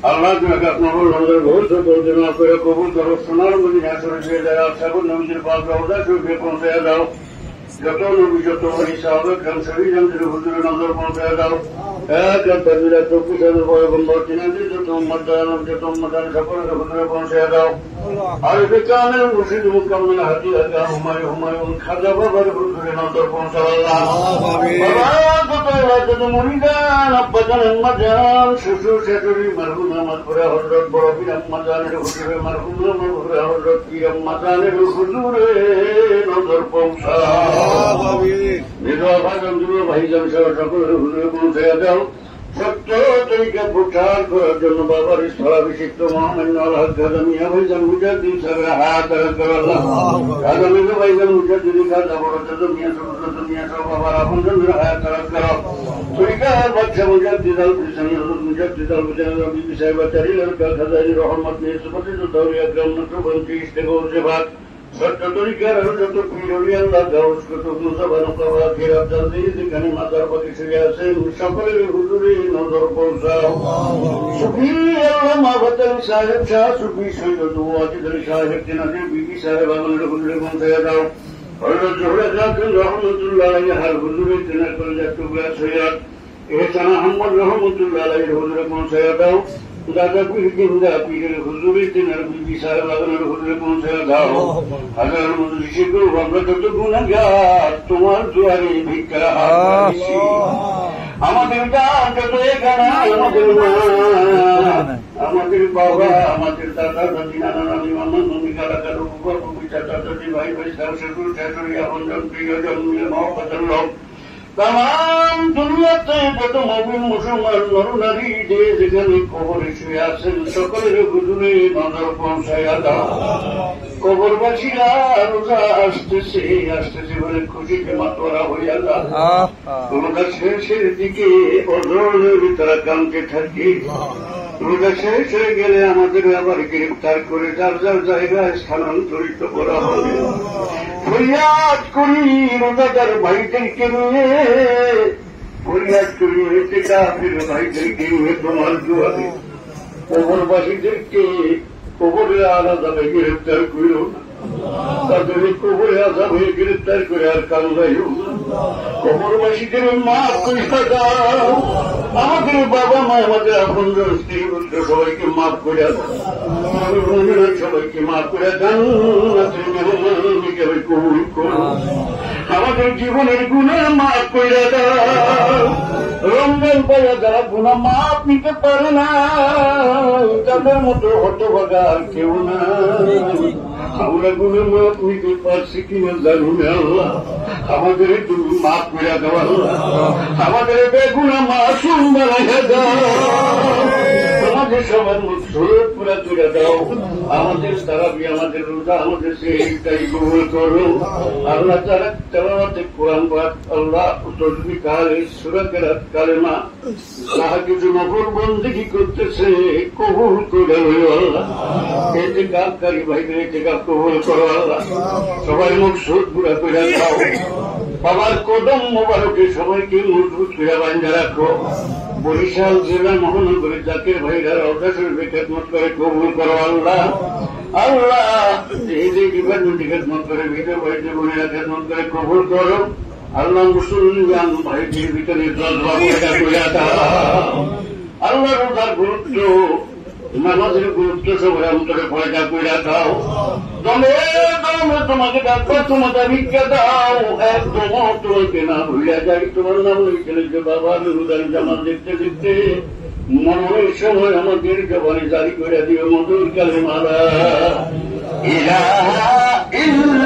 আল্লাহ তোমাকে আপনার নজর ভবিষ্য তর্জমা করে কবুল করো। সোনার মদিনা শরীফে যারা সাগর নবীদের পাক রওজা শরীফে পৌঁছে দাও। যত নবী যত বলি সাহাবে খান শরীর আমাদের হুজুরের নজর পৌঁছে দাও। এক তাজবিরা 24,000 পয়গম্বর তিনাদের যত উম্মত যত উম্মতান সকলের হুজুরে পৌঁছে দাও। আর বেকানের মুর্শিদ মুকাম্মিল হাদি আগা হুমায়ুন খাজা বাবার হুজুরের নজর পৌঁছে দাও। যত মুরিদান আব্বাজান আম্মাজান শ্বশুর শাশুড়ি মারহুম আমার পুরা হযরত বড় পীর আম্মাজানের হুজুরে মারহুম আমার পুরা হযরত পীর আম্মাজানের হুজুরে নজর পৌঁছাও। বিধবা ভাইজান যুবক ভাইজান সহ সকলের হুজুরে পৌঁছে দাও। সত্য তরিকা প্রচার করার জন্য বাবার স্থলাভিষিক্ত মহামান্য আল্লাহ খাজা মিয়া ভাইজান মুজাদ্দিদ সাহেবের হায়াত আল্লাহ খাজা মিয়া ভাইজান মুজাদ্দিদ খাজা বড় চাচা মিয়া ছোট মিয়া সহ বাবার আপনজনদের হায়াত করাও। তরিকার বাদশা মুজাদ্দিদ আল ফিসানি হযরত মুজাদ্দিদ আল ফিসানি বিবি সাহেবা চারিলার খাজাইর রহমত নিয়ে সুপতিত দাউরিয়া গ্রাম নটবন্তি ইস্তেগোল সেবাত সত্য তরিকার যত পীর আল্লাহ গাউস কুতুব মুসাবান কওয়া ফিরাত জলদি যেখানে মাজার পাখি শুয়ে আছেন সকলের হুজুরে নজর পৌঁছাও। সুফি আল্লামা বাতাল সাহেব শাহ সুফি সৈয়দ ওয়াজিদ আলী সাহেব তিনাদের বিবি সাহেব আমাদের হুজুরে পৌঁছে দাও। হযরত জোহরা জাকির রহমতুল্লাহ আলাইহির হুজুরে তিনার কলেজা টুকরা সৈয়দ এহসান আহমদ রহমতুল্লাহ আলাইহির হুজুরে পৌঁছে দাও। দাদা পীর জিন্দা পীরের হুজুরে তিনার বিবি সাহেব আমাদের হুজুরে পৌঁছে দাও। হাজার মজলিসে গো আমরা যত গুনাহগার তোমার দুয়ারে ভিক্ষা হাসি। আমাদের গান যত এখানে আমাদের মা আমাদের বাবা আমাদের দাদা দাদি নানা নানি মামা মামি কালা কালু বুবা বুবি চাচা চাচি ভাই ভাই শ্বশুর শাশুড়ি আপনজন প্রিয়জন মিলে মহব্বতের লোক তাম দুনিয়াতে যত মুমিন মুসলমান নরনারী যে যেখানে কবরে শুয়ে আছেন সকলের হুজুরে নজর পৌঁছাইয়া দাও। কবরবাসীরা রোজা আসতেছে বলে খুশিতে মাতোয়ারা হইয়া দাও। রোজা শেষের দিকে অজরের তারা কামতে থাকে। রোজা শেষ হয়ে গেলে আমাদের আবার গ্রেফতার করে যার যার জায়গায় স্থানান্তরিত করা হবে। ফরিয়াদ করি রোজাদার ভাইদেরকে নিয়ে ফরিয়াদ করি হয়েছে কাফির ভাইদেরকে নিয়ে তোমার দুয়ারে কবরবাসীদেরকে কবরে আলাদাভাবে গ্রেফতার করিও না। তাদের কবরে আজাবে গ্রেফতার করে আর কান্দাইও না। কবরবাসীদের মাফ করে দাও। আমাদের বাবা মা আমাদের আপনজন স্ত্রী পুত্র সবাইকে মাফ করে দাও। সবাইকে মাফ করে দাও। কবুল করো। আমাদের জীবনের গুনাহ মাফ করে দাও। রমজান পাইয়া যারা গুনাহ মাফ নিতে পারে না তাদের মতো হতভাগা আর কেউ না। আমরা গুনাহ মাফ নিতে পারছি কিনা জানি না আল্লাহ। আমাদের তুমি মাফ করে দাও আল্লাহ। আমাদের বেগুনাহ মাসুম বানাইয়া দাও। আমাদের সবার মুখ সুরত পুরা তুলে দাও। আমাদের তারাবি আমাদের রোজা আমাদের সেইটাই কবুল করো আল্লাহ। যারা তেলাওয়াতে কোরআন পাঠ আল্লাহ তসবিহ কালে সূরা কেরাত কালেমা তাহাজ্জুদ নফল বন্দেগী করতেছে কবুল করে আল্লাহ। ইতিকাফকারী ভাইদের ইতিকাফ কবুল করো আল্লাহ। সবাই মুখ সুরত পুরা তুলে দাও। বাবার কদম মোবারকে সবাইকে মজবুত করে বাঁধা রাখো। বরিশাল জেলা মহানগরে জাকির ভাইরা রওজা শরীফে খেদমত করে কবুল করো আল্লাহ। আল্লাহ এই যে ডিপার্টমেন্টে খেদমত করে ভিতর ভাইদের বোনেরা খেদমত করে কবুল করো আল্লাহ। মুসলমান ভাইদের ভিতরে আল্লাহ রোজার গুরুত্ব নামাজের গুরুত্ব সবাই অন্তরে পয়দা করে দাও। দমে দমে তোমাকে ডাকবো তোমাকে ভিক্ষা দাও। একদম তোমাকে না ভুলে যাই তোমার নাম লিখে বাবা রোজার জামাত দেখতে দেখতে মনের সময় আমাদের জবানে জারি করে দিও মধুর কালেমা লা ইলাহা ইল্লাল্লাহ।